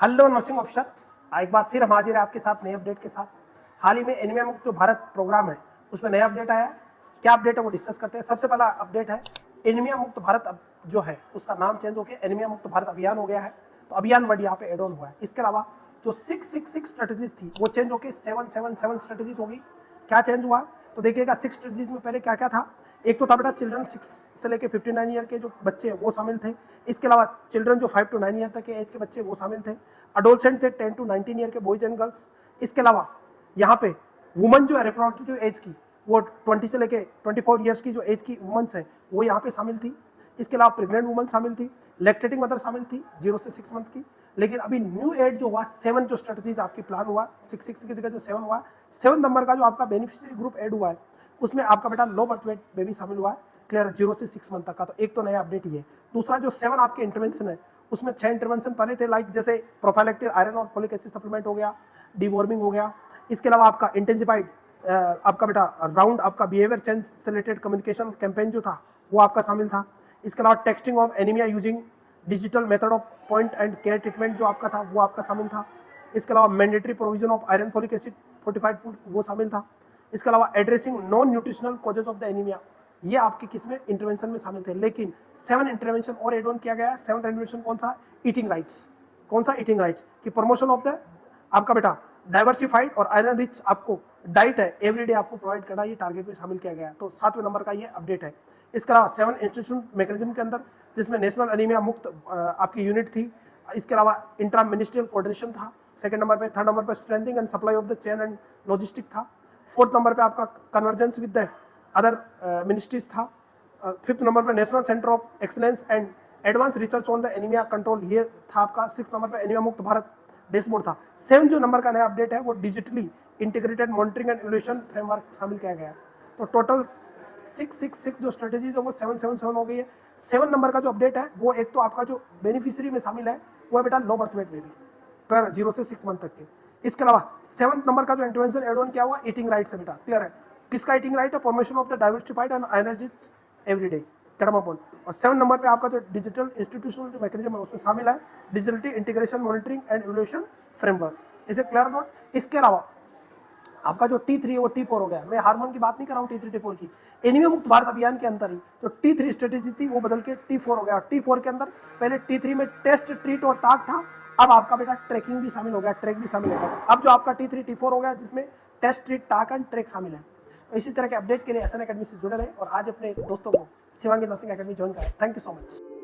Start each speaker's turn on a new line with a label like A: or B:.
A: Hello nursing officer, एक बार फिर हम हाजिर है आपके साथ नए अपडेट के साथ। हाल ही में एनीमिया मुक्त जो भारत प्रोग्राम है उसमें नया अपडेट आया है। क्या अपडेट है वो डिस्कस करते हैं। सबसे पहला अपडेट है एनीमिया मुक्त भारत अब जो है उसका नाम चेंज हो गया, एनीमिया मुक्त भारत अभियान हो गया है। तो अभियान वर्ड यहाँ पे एड ऑन हुआ है। इसके अलावा जो 666 स्ट्रेटेजीज थी वो चेंज होकर 777 स्ट्रेटेजीज होगी। क्या चेंज हुआ तो देखिएगा, 6 स्ट्रेटेजीज में पहले क्या क्या था। एक तो था बेटा चिल्ड्रन 6 से लेकर 59 ईयर के जो बच्चे हैं वो शामिल थे। इसके अलावा चिल्ड्रन जो 5 to 9 ईयर तक के एज के बच्चे वो शामिल थे। अडोलसेंट थे 10 to 19 ईयर के बॉयज एंड गर्ल्स। इसके अलावा यहाँ पे वुमन जो है रिप्रोडक्टिव एज की वो 20 से लेके 24 ईयर्स की जो एज की वुमेन्स है वो यहाँ पे शामिल थी। इसके अलावा प्रेग्नेंट वुमन शामिल थी, लैक्टेटिंग मदर शामिल थी 0 से 6 मंथ की। लेकिन अभी न्यू एड जो हुआ 7 जो स्ट्रेटजीज आपकी प्लान हुआ 6 की जगह जो 7 हुआ, 7 नंबर का जो आपका बेनिफिशियरी ग्रुप एड हुआ है उसमें आपका बेटा लो बर्थ वेट बेबी शामिल हुआ है। क्लियर, 0 से 6 मंथ तक का। तो एक तो नया अपडेट ये। दूसरा जो 7 आपके इंटरवेंशन है उसमें 6 इंटरवेंशन पहले थे, लाइक जैसे प्रोफाइलेक्टिव आयरन और फोलिक एसिड सप्लीमेंट हो गया, डीवॉर्मिंग हो गया। इसके अलावा आपका इंटेंसिफाइड आपका बेटा राउंड आपका बिहेवियर चेंज से रिलेटेड कम्युनिकेशन कैंपेन जो था वो आपका शामिल था। इसके अलावा texting of anaemia using digital method of point and care treatment जो आपका था वो आपका शामिल था। इसके अलावा mandatory provision of iron folic acid fortified food वो शामिल था। इसके अलावा addressing non nutritional causes of the anaemia ये आपके किसमें इंटरवेंशन में शामिल थे। लेकिन 7 इंटरवेंशन और एड ऑन किया गया है। 7th इंटरवेंशन कौन सा? Eating rights. कौन सा? ईटिंग राइट्स की प्रमोशन ऑफ द आपका बेटा डाइवर्सिफाइड और आयरन रिच आपको डाइट है एवरीडे आपको प्रोवाइड करना, ये टारगेट में शामिल किया गया है। तो 7वें नंबर का ये अपडेट है। इसके अलावा 7 इंस्टीट्यूशन मैकेनिज्म के अंदर जिसमें नेशनल एनीमिया मुक्त आपकी यूनिट थी। इसके अलावा इंट्रा मिनिस्ट्रियल कोऑर्डिनेशन था 2nd नंबर पे। 3rd नंबर पे strengthening and supply of the chain and logistic था। 4th नंबर पे आपका convergence with the other ministries था। 5th नंबर पे national centre of excellence and advance research on the anaemia control ये था आपका। 6th नंबर पे एनीमिया मुक्त भारत डैशबोर्ड था। 7 जो नंबर का नया अपडेट है वो digitally integrated monitoring and evaluation framework शामिल किया गया है। तो टोटल 666 जो स्ट्रेटेजीज है वो 777 हो गई है। 7 नंबर का जो अपडेट है वो एक तो आपका जो बेनिफिशियरी में शामिल है वो है बेटा लो बर्थ वेट बेबी पर 0 से 6 मंथ तक के। इसके अलावा 7th नंबर का जो इंटरवेंशन एड ऑन किया हुआ ईटिंग राइट से बेटा। क्लियर है, किसका ईटिंग राइट है? Formation of the diversified and energy everyday कैडमापोन। और 7 नंबर पे आपका जो डिजिटल इंस्टीट्यूशनल जो मैकेनिज्म है उसमें शामिल है digital integration monitoring and evaluation framework. इसे क्लियर नोट। इसके अलावा आपका जो T3 है वो T4 हो गया। मैं हार्मोन की बात नहीं कर रहा हूँ, T3 T4 की। एनीमिया मुक्त भारत अभियान के अंदर ही जो T3 स्ट्रेटेजी थी वो बदल के T4 हो गया। T4 के अंदर पहले T3 में टेस्ट ट्रीट और टाक था, अब आपका बेटा ट्रैकिंग भी शामिल हो गया, ट्रैक भी शामिल हो गया। अब जो आपका T3 T4 हो गया जिसमें test treat talk and track शामिल है। तो इसी तरह के अपडेट के लिए SN अकेडमी से जुड़े रहे और आज अपने दोस्तों को शिवांगी नर्सिंग अकेडमी ज्वाइन करें। Thank you so much.